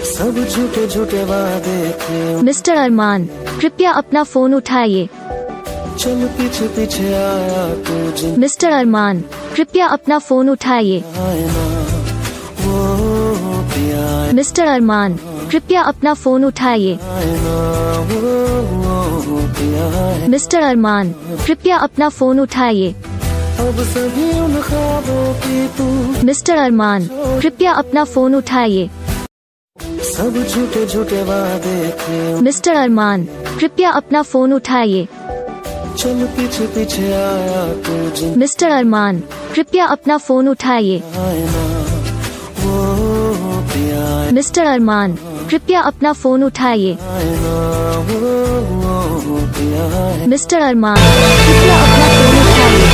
सब झूठे झूठे वादे थे। मिस्टर अरमान, कृपया अपना फोन उठाइए। चल पीछे पीछे आया तुझे। मिस्टर अरमान, कृपया अपना फोन उठाइए। मिस्टर अरमान, कृपया अपना फोन उठाइए। मिस्टर अरमान, कृपया अपना फोन उठाइए। अब सभी उन ख्वाबों की तू। मिस्टर अरमान, कृपया अपना फोन उठाइए। सब झूठे झूठे वादे थे। मिस्टर अरमान, कृपया अपना फोन उठाइए। चल पीछे पीछे आया तुझे। मिस्टर अरमान, कृपया अपना फोन उठाइए। मिस्टर अरमान, कृपया अपना फोन उठाइए। मिस्टर अरमान, कृपया अपना फोन उठाइए।